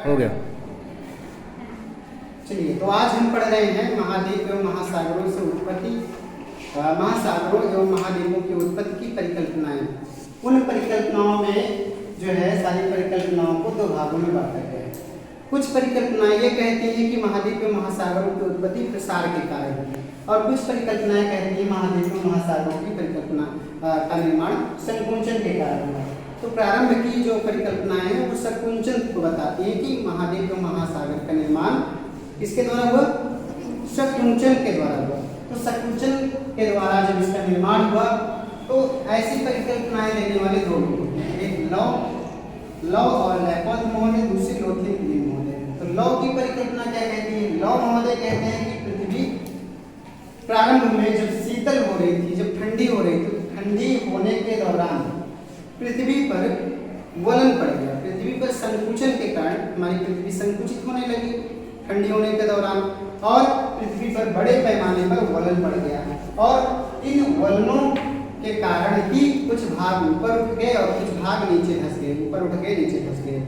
हो गया। चलिए, तो आज हम पढ़ रहे हैं महाद्वीप एवं महासागरों से उत्पत्ति, महासागरों एवं महाद्वीपों की उत्पत्ति की परिकल्पनाएं। उन परिकल्पनाओं में जो है सारी परिकल्पनाओं को दो भागों में बांटा गया है। कुछ परिकल्पनाएं ये कहती हैं कि महाद्वीप एवं महासागरों की उत्पत्ति प्रसार के कारण है, और कुछ परिकल्पनाएं कहती हैं महाद्वीप एवं महासागरों की परिकल्पना का निर्माण संकुंचन के कारण हुआ। तो प्रारंभ की जो परिकल्पनाएं हैं वो संकुंचन को बताती है कि महाद्वीप एवं महासागर का निर्माण किसके द्वारा हुआ? संकुंचन के द्वारा हुआ। तो संकुंचन के द्वारा जब इसका निर्माण हुआ तो ऐसी परिकल्पनाएं देने वाले दो लोग हैं, एक लव और लैपॉज महोदय, दूसरी लोथिन ग्रीन महोदय। तो लव की परिकल्पना क्या कहती है? लव महोदय कहते हैं कि पृथ्वी प्रारंभ में जब शीतल हो रही थी, जब ठंडी हो रही थी, ठंडी होने के दौरान पृथ्वी पर वलन पड़ गया। पृथ्वी पर संकुचन के कारण हमारी पृथ्वी संकुचित होने लगी ठंडी होने के दौरान, और पृथ्वी पर बड़े पैमाने पर वलन पड़ गया, और इन वलनों के कारण ही कुछ भाग ऊपर उठ गए और कुछ भाग नीचे धंस गए, ऊपर उठ गए नीचे धंस गए।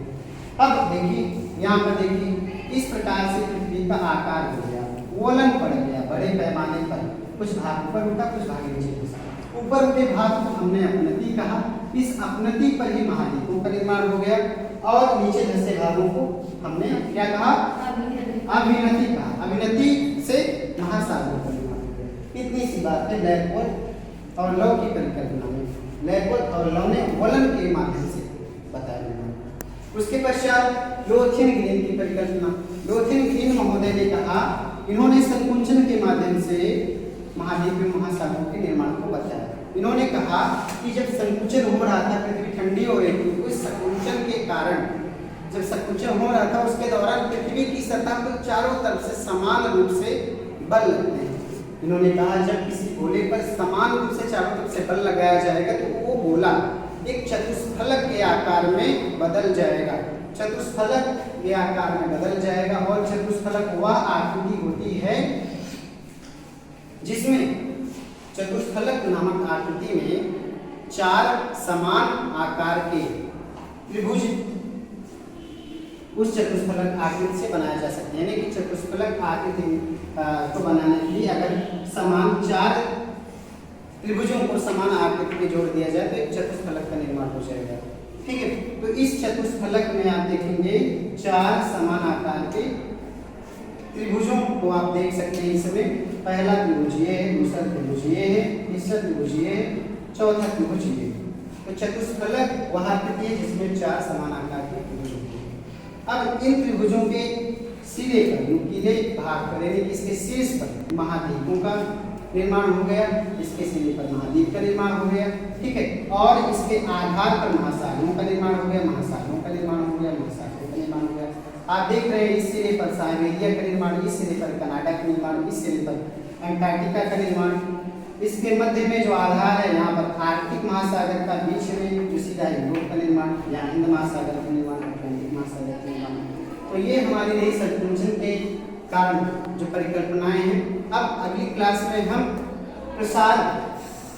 अब देखिए, यहाँ पर देखिए, इस प्रकार से पृथ्वी का आकार हो गया, वलन पड़ गया बड़े पैमाने पर, कुछ भाग ऊपर उठा, कुछ भाग नीचे धंसा। ऊपर उठे भाग को हमने अपनति कहा, इस अपनति पर ही महाद्वीपों का निर्माण हो गया, और नीचे धंसे भागों को हमने क्या कहा? अभिनति कहा। अभिनति से महासागरों का निर्माण हो गया। इतनी सी बात है लैपॉज और लव की परिकल्पना में। लैपॉज और लव ने वलन के माध्यम से बताया। उसके पश्चात लोथिन ग्रीन की परिकल्पना। लोथिन ग्रीन महोदय ने कहा, इन्होंने संकुंचन के माध्यम से महाद्वीप में महासागरों के निर्माण को बताया। इन्होंने कहा कि जब संकुचन हो रहा था, पृथ्वी ठंडी हो रही थी, उस संकुचन के कारण जब संकुचन हो रहा था उसके दौरान पृथ्वी की सतह पर चारों तरफ से समान रूप से बल लगते हैं। इन्होंने कहा जब किसी गोले पर समान रूप से चारों तरफ से बल लगाया जाएगा तो वो गोला एक चतुष्फलक के आकार में बदल जाएगा। चतुष्फलक के आकार में बदल जाएगा, और चतुष्फलक वह आकृति होती है जिसमें चतुष्फलक नामक आकृति में चार समान आकार के त्रिभुज उस चतुष्फलक आकृति से बनाया जा सकते हैं। यानी कि चतुष्फलक आकृति को बनाने के लिए अगर समान चार त्रिभुजों को समान आकृति में जोड़ दिया जाए तो एक चतुष्फलक का निर्माण हो जाएगा। ठीक है, तो इस चतुष्फलक में आप देखेंगे चार समान आकार के त्रिभुजों को आप देख सकते हैं। इसमें पहला त्रिभुज ये है, दूसरा त्रिभुज ये है, तीसरा त्रिभुज ये है, चौथा त्रिभुज ये। तो चतुष्फलक वह आकृति है जिसमें चार समान आकार के त्रिभुज होते हैं। अब इन त्रिभुजों के सिरे पर, नुकीले भाग पर, यानी इसके शीर्ष पर महाद्वीपों का निर्माण हो गया, इसके सिरे पर महाद्वीप का निर्माण हो गया। ठीक है, और इसके आधार पर महासागरों का निर्माण हो गया, महासागरों का निर्माण हो गया, महासागरों का निर्माण हो गया। आप देख रहे हैं इस सिरे पर साइबेरिया का निर्माण, इस सिरे पर कनाडा का निर्माण, इस सिरे पर अंटार्कटिका का निर्माण। इसके मध्य में जो आधार है यहाँ पर आर्कटिक महासागर का, बीच में जो सीधा यूरोप का निर्माण या हिंद महासागर का निर्माण, अटलांटिक महासागर का निर्माण। तो ये हमारी रही संकुचन के कारण जो परिकल्पनाएं हैं। अब अगली क्लास में हम प्रसार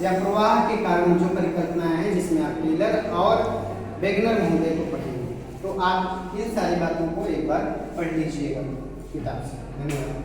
या प्रवाह के कारण जो परिकल्पनाएं हैं, जिसमें आप टेलर और वेगनर महोदय को पढ़ेंगे। तो आप इन सारी बातों को एक बार पढ़ लीजिएगा किताब से। धन्यवाद।